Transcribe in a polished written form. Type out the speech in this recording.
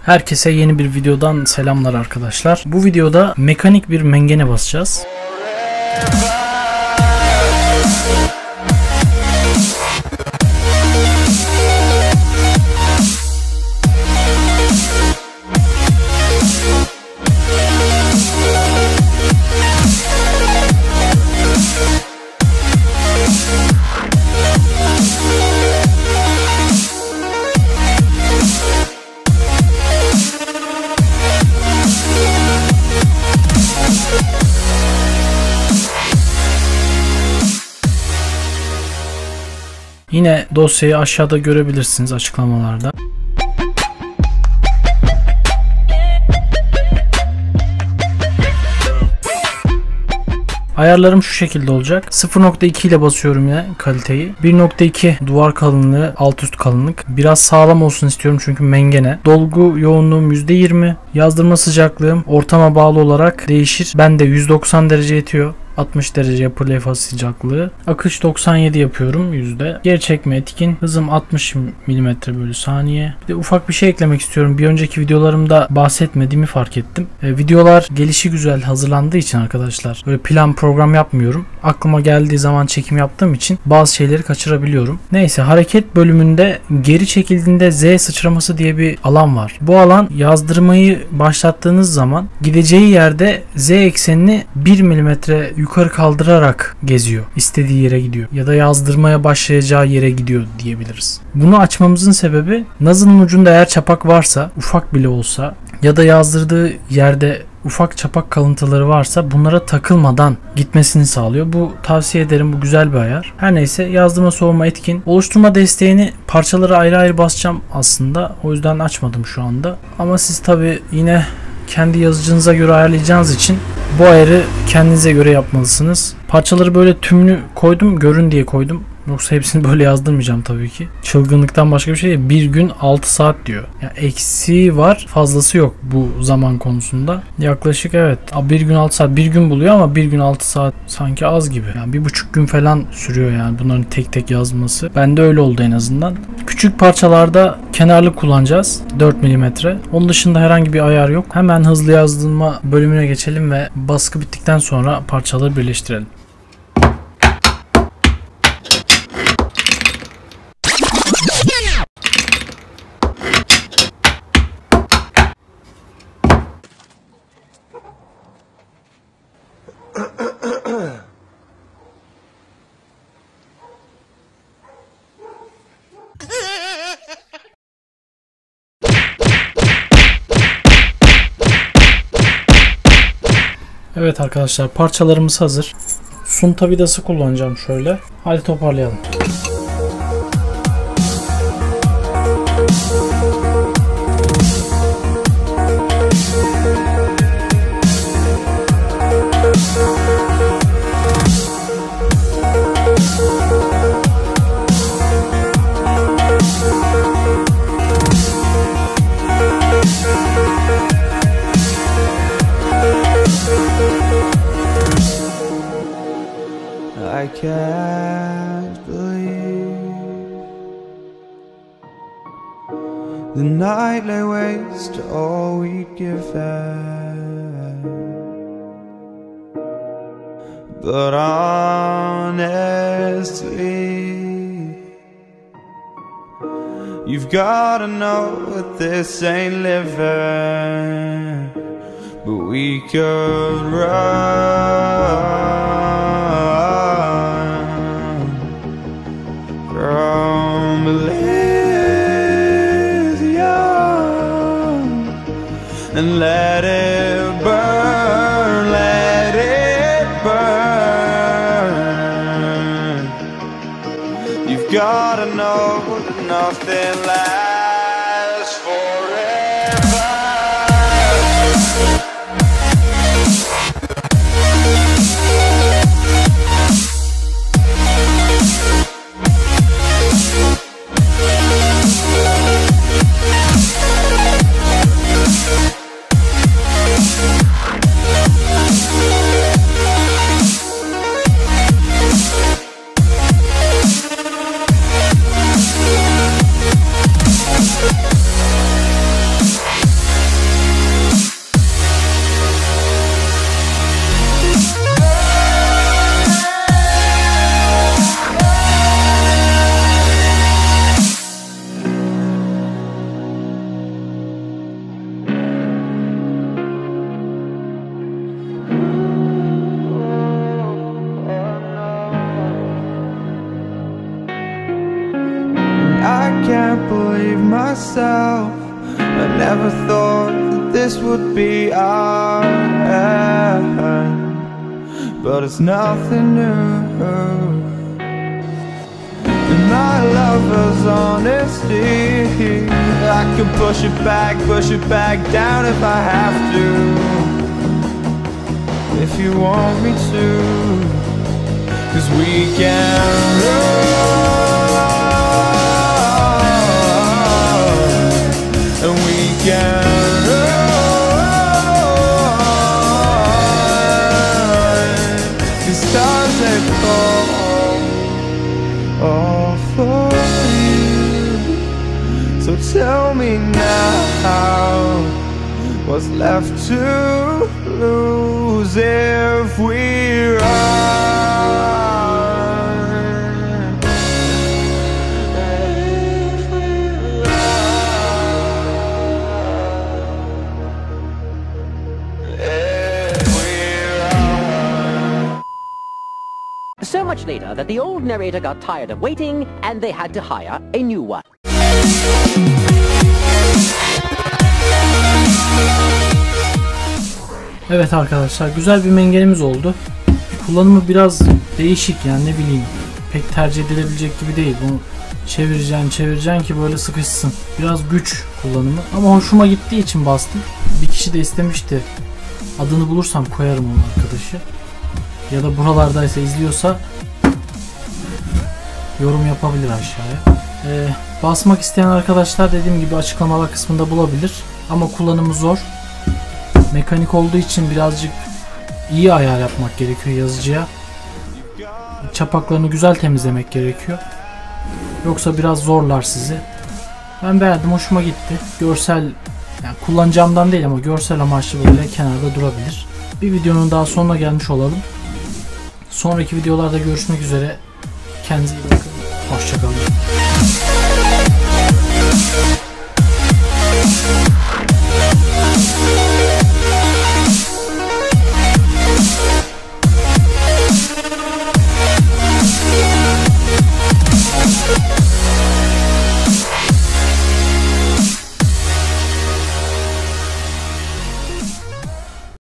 Herkese yeni bir videodan selamlar arkadaşlar. Bu videoda mekanik bir mengene basacağız. Yine dosyayı aşağıda görebilirsiniz açıklamalarda. Ayarlarım şu şekilde olacak. 0.2 ile basıyorum yine kaliteyi. 1.2 duvar kalınlığı, alt üst kalınlık. Biraz sağlam olsun istiyorum çünkü mengene. Dolgu yoğunluğum %20. Yazdırma sıcaklığım ortama bağlı olarak değişir. Bende 190 derece yetiyor. 60 derece yapı levha sıcaklığı. Akış 97 yapıyorum yüzde. Geri çekme etkin. Hızım 60 mm/saniye. Bir de ufak bir şey eklemek istiyorum. Bir önceki videolarımda bahsetmediğimi fark ettim. Videolar gelişi güzel hazırlandığı için arkadaşlar böyle plan program yapmıyorum. Aklıma geldiği zaman çekim yaptığım için bazı şeyleri kaçırabiliyorum. Neyse, hareket bölümünde geri çekildiğinde Z sıçraması diye bir alan var. Bu alan yazdırmayı başlattığınız zaman gideceği yerde Z eksenini 1 mm yukarı kaldırarak geziyor. İstediği yere gidiyor. Ya da yazdırmaya başlayacağı yere gidiyor diyebiliriz. Bunu açmamızın sebebi nazının ucunda eğer çapak varsa, ufak bile olsa ya da yazdırdığı yerde ufak çapak kalıntıları varsa bunlara takılmadan gitmesini sağlıyor. Bu, tavsiye ederim, bu güzel bir ayar. Her neyse, yazdırma soğuma etkin. Oluşturma desteğini parçalara ayrı ayrı basacağım aslında. O yüzden açmadım şu anda. Ama siz tabi yine kendi yazıcınıza göre ayarlayacağınız için bu ayarı kendinize göre yapmalısınız. Parçaları böyle tümlü koydum, görün diye koydum. Yoksa hepsini böyle yazdırmayacağım tabii ki. Çılgınlıktan başka bir şey değil. Bir gün 6 saat diyor. Yani eksiği var, fazlası yok bu zaman konusunda. Yaklaşık evet. Bir gün 6 saat. Bir gün buluyor ama bir gün 6 saat sanki az gibi. Yani 1,5 gün falan sürüyor yani bunların tek tek yazması. Bende öyle oldu en azından. Küçük parçalarda kenarlık kullanacağız. 4 mm. Onun dışında herhangi bir ayar yok. Hemen hızlı yazdırma bölümüne geçelim ve baskı bittikten sonra parçaları birleştirelim. Evet arkadaşlar, parçalarımız hazır. Sunta vidası kullanacağım şöyle. Hadi toparlayalım. I can't believe the night lay waste to all we'd given, but honestly, you've gotta know that this ain't living, but we could run from Elysium and let it burn, let it burn. You've gotta know that nothing lasts forever. myself. I never thought that this would be our end, but it's nothing new. And my lover's honesty, I can push it back down if I have to, if you want me to. 'Cause we can run, and we can run. The stars they fall all for you. So tell me now, what's left to lose if we run? So much later that the old narrator got tired of waiting and they had to hire a new one. Evet arkadaşlar, güzel bir mengenimiz oldu. Kullanımı biraz değişik, yani ne bileyim, pek tercih edilebilecek gibi değil. Bunu çevireceksin ki böyle sıkışsın. Biraz güç kullanımı ama hoşuma gittiği için bastım. Bir kişi de istemişti. Adını bulursam koyarım onun arkadaşı. Ya da buralardaysa, izliyorsa yorum yapabilir aşağıya. Basmak isteyen arkadaşlar dediğim gibi açıklamalar kısmında bulabilir. Ama kullanımı zor. Mekanik olduğu için birazcık iyi ayar yapmak gerekiyor yazıcıya. Çapaklarını güzel temizlemek gerekiyor. Yoksa biraz zorlar sizi. Ben beğendim, hoşuma gitti. Görsel, yani kullanacağımdan değil ama görsel amaçlı böyle kenarda durabilir. Bir videonun daha sonuna gelmiş olalım. Sonraki videolarda görüşmek üzere. Kendinize iyi bakın. Hoşça kalın.